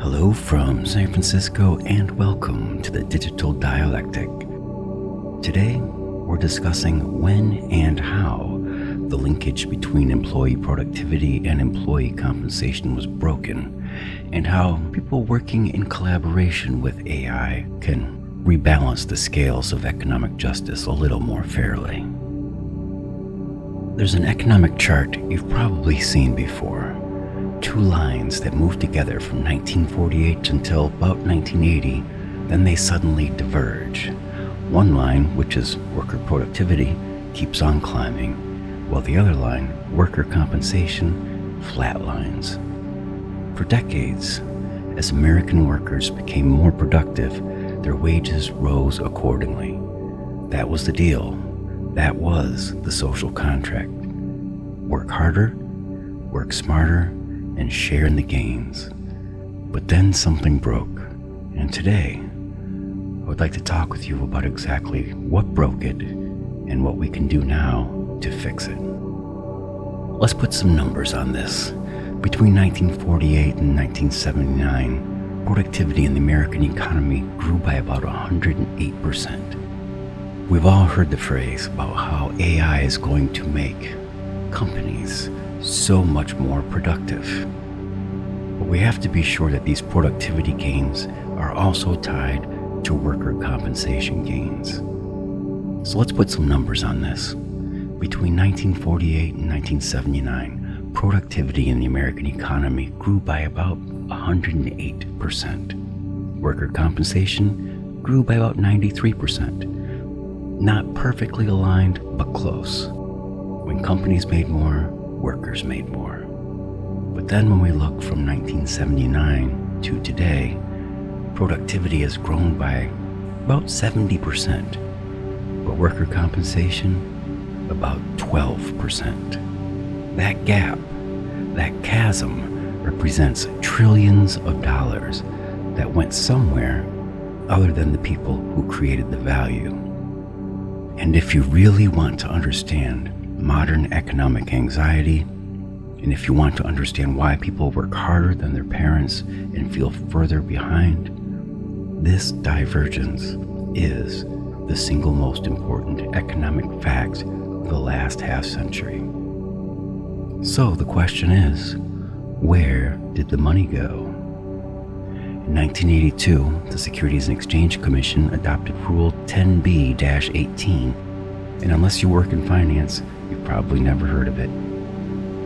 Hello from San Francisco and welcome to the Digital Dialectic. Today, we're discussing when and how the linkage between employee productivity and employee compensation was broken, and how people working in collaboration with AI can rebalance the scales of economic justice a little more fairly. There's an economic chart you've probably seen before. Two lines that move together from 1948 until about 1980, then they suddenly diverge. One line, which is worker productivity, keeps on climbing, while the other line, worker compensation, flatlines. For decades, as American workers became more productive, their wages rose accordingly. That was the deal. That was the social contract. Work harder, work smarter, and share in the gains. But then something broke, and today I would like to talk with you about exactly what broke it and what we can do now to fix it. Let's put some numbers on this. Between 1948 and 1979, productivity in the American economy grew by about 108%. We've all heard the phrase about how AI is going to make companies so much more productive. But we have to be sure that these productivity gains are also tied to worker compensation gains. So let's put some numbers on this. Between 1948 and 1979, productivity in the American economy grew by about 108%. Worker compensation grew by about 93%. Not perfectly aligned, but close. When companies made more, workers made more. But then when we look from 1979 to today, productivity has grown by about 70%, but worker compensation about 12%. That gap, that chasm, represents trillions of dollars that went somewhere other than the people who created the value. And if you really want to understand modern economic anxiety, and if you want to understand why people work harder than their parents and feel further behind, this divergence is the single most important economic fact of the last half century. So the question is, where did the money go? In 1982, the Securities and Exchange Commission adopted Rule 10b-18, and unless you work in finance, you've probably never heard of it.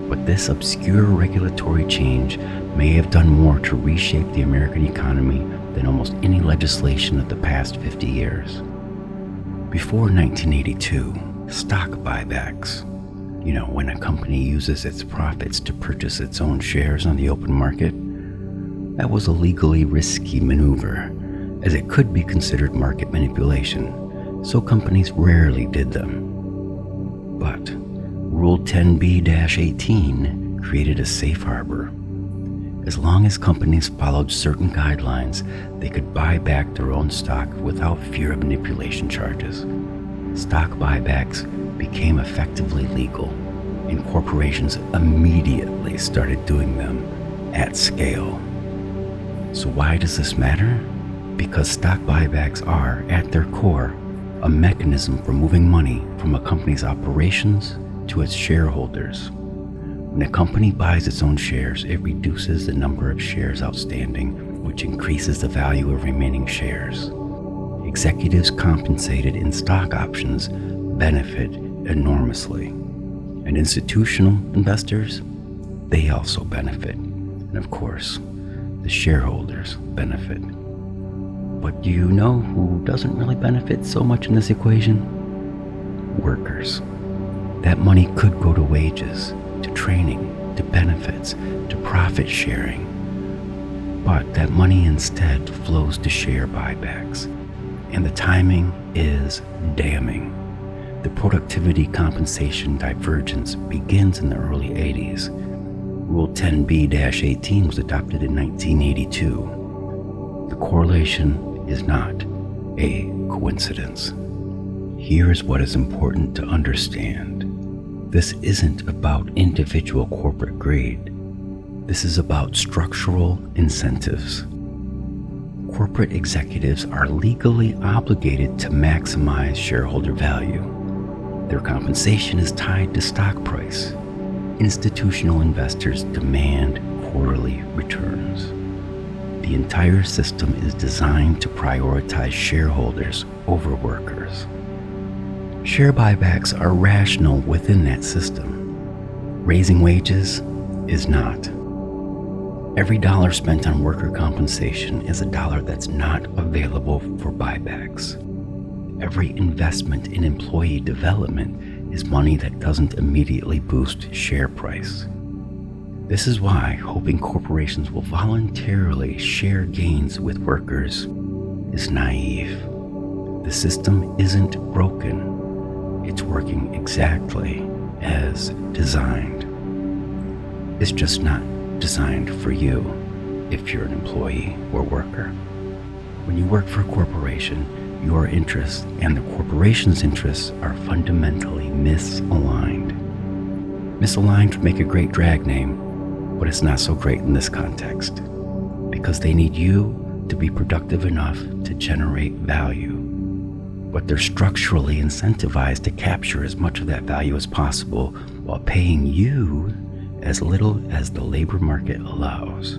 But this obscure regulatory change may have done more to reshape the American economy than almost any legislation of the past 50 years. Before 1982, stock buybacks, when a company uses its profits to purchase its own shares on the open market, that was a legally risky maneuver, as it could be considered market manipulation, so companies rarely did them. But Rule 10b-18 created a safe harbor. As long as companies followed certain guidelines, they could buy back their own stock without fear of manipulation charges. Stock buybacks became effectively legal, and corporations immediately started doing them at scale. So why does this matter? Because stock buybacks are, at their core, a mechanism for moving money from a company's operations to its shareholders. When a company buys its own shares, it reduces the number of shares outstanding, which increases the value of remaining shares. Executives compensated in stock options benefit enormously, and institutional investors, they also benefit. And of course, the shareholders benefit. But do you know who doesn't really benefit so much in this equation? Workers. That money could go to wages, to training, to benefits, to profit sharing. But that money instead flows to share buybacks. And the timing is damning. The productivity compensation divergence begins in the early 80s. Rule 10b-18 was adopted in 1982. The correlation is not a coincidence. Here is what is important to understand. This isn't about individual corporate greed. This is about structural incentives. Corporate executives are legally obligated to maximize shareholder value. Their compensation is tied to stock price. Institutional investors demand quarterly returns. The entire system is designed to prioritize shareholders over workers. Share buybacks are rational within that system. Raising wages is not. Every dollar spent on worker compensation is a dollar that's not available for buybacks. Every investment in employee development is money that doesn't immediately boost share price. This is why hoping corporations will voluntarily share gains with workers is naive. The system isn't broken. It's working exactly as designed. It's just not designed for you if you're an employee or worker. When you work for a corporation, your interests and the corporation's interests are fundamentally misaligned. Misaligned would make a great drag name, but it's not so great in this context, because they need you to be productive enough to generate value. But they're structurally incentivized to capture as much of that value as possible while paying you as little as the labor market allows.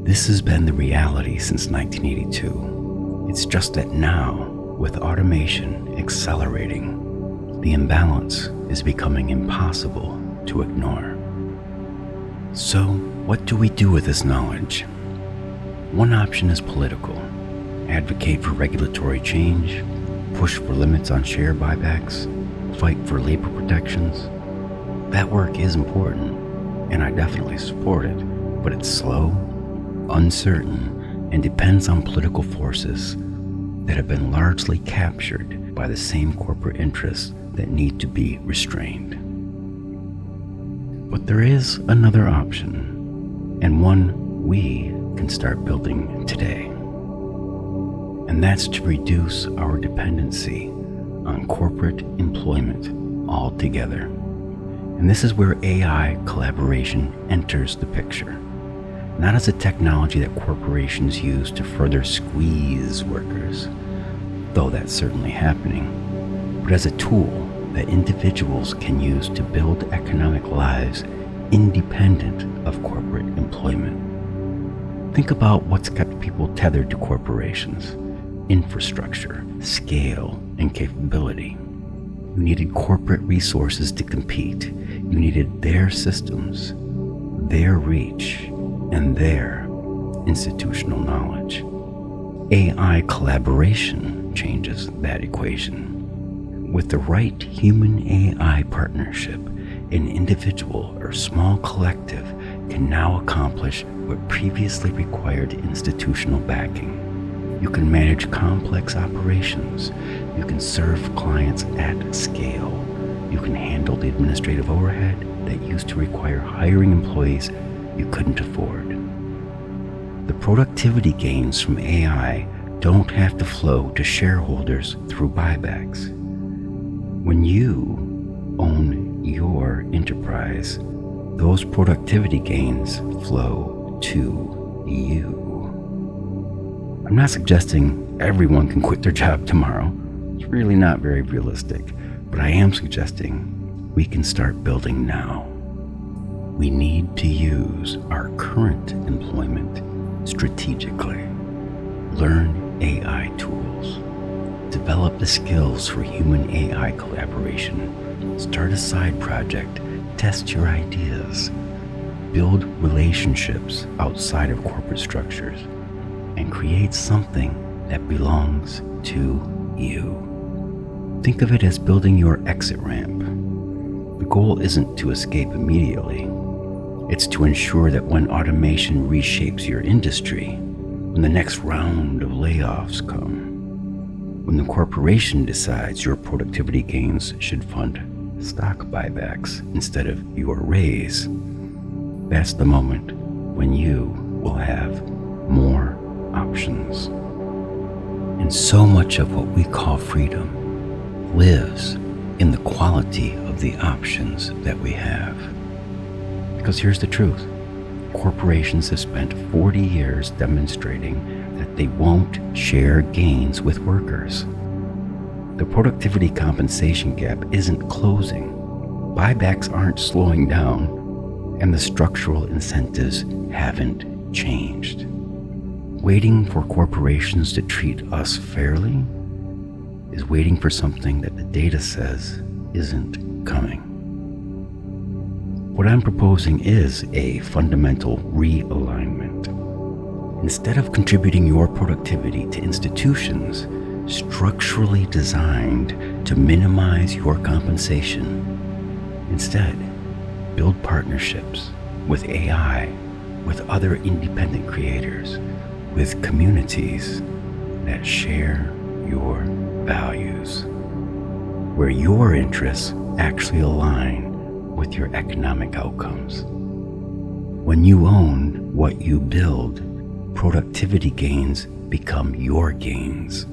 This has been the reality since 1982. It's just that now, with automation accelerating, the imbalance is becoming impossible to ignore. So, what do we do with this knowledge? One option is political. Advocate for regulatory change, push for limits on share buybacks, fight for labor protections. That work is important, and I definitely support it, but it's slow, uncertain, and depends on political forces that have been largely captured by the same corporate interests that need to be restrained. But there is another option, and one we can start building today. And that's to reduce our dependency on corporate employment altogether. And this is where AI collaboration enters the picture. Not as a technology that corporations use to further squeeze workers, though that's certainly happening, but as a tool that individuals can use to build economic lives independent of corporate employment. Think about what's kept people tethered to corporations: infrastructure, scale, and capability. You needed corporate resources to compete. You needed their systems, their reach, and their institutional knowledge. AI collaboration changes that equation. With the right human-AI partnership, an individual or small collective can now accomplish what previously required institutional backing. You can manage complex operations. You can serve clients at scale. You can handle the administrative overhead that used to require hiring employees you couldn't afford. The productivity gains from AI don't have to flow to shareholders through buybacks. When you own your enterprise, those productivity gains flow to you. I'm not suggesting everyone can quit their job tomorrow. It's really not very realistic, but I am suggesting we can start building now. We need to use our current employment strategically. Learn AI tools. Develop the skills for human-AI collaboration. Start a side project. Test your ideas. Build relationships outside of corporate structures. And create something that belongs to you. Think of it as building your exit ramp. The goal isn't to escape immediately. It's to ensure that when automation reshapes your industry, when the next round of layoffs come, when the corporation decides your productivity gains should fund stock buybacks instead of your raise, that's the moment when you will have more options. And so much of what we call freedom lives in the quality of the options that we have. Because here's the truth. corporations have spent 40 years demonstrating that they won't share gains with workers. The productivity compensation gap isn't closing, buybacks aren't slowing down, and the structural incentives haven't changed. Waiting for corporations to treat us fairly is waiting for something that the data says isn't coming. What I'm proposing is a fundamental realignment. Instead of contributing your productivity to institutions structurally designed to minimize your compensation, instead, build partnerships with AI, with other independent creators, with communities that share your values, where your interests actually align with your economic outcomes. When you own what you build, productivity gains become your gains.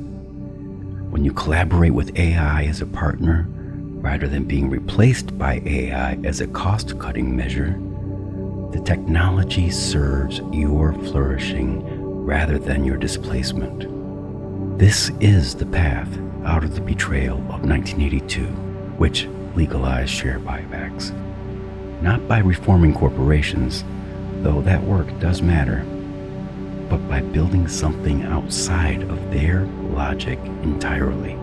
When you collaborate with AI as a partner, rather than being replaced by AI as a cost-cutting measure, the technology serves your flourishing rather than your displacement. This is the path out of the betrayal of 1982, which legalized share buybacks. Not by reforming corporations, though that work does matter, but by building something outside of their logic entirely.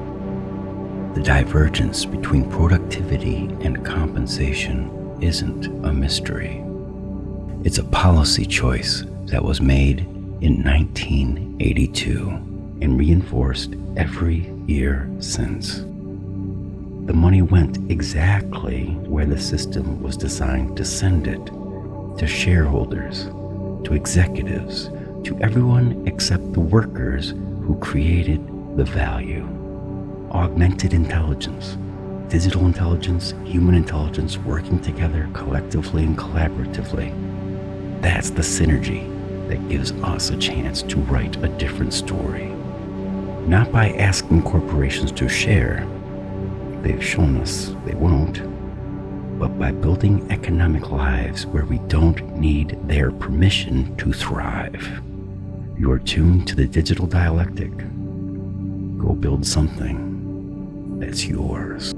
The divergence between productivity and compensation isn't a mystery. It's a policy choice that was made in 1982 and reinforced every year since. The money went exactly where the system was designed to send it, to shareholders, to executives, to everyone except the workers who created the value. Augmented intelligence, digital intelligence, human intelligence working together collectively and collaboratively. That's the synergy that gives us a chance to write a different story. Not by asking corporations to share, they've shown us they won't, but by building economic lives where we don't need their permission to thrive. You're tuned to the Digital Dialectic. Go build something that's yours.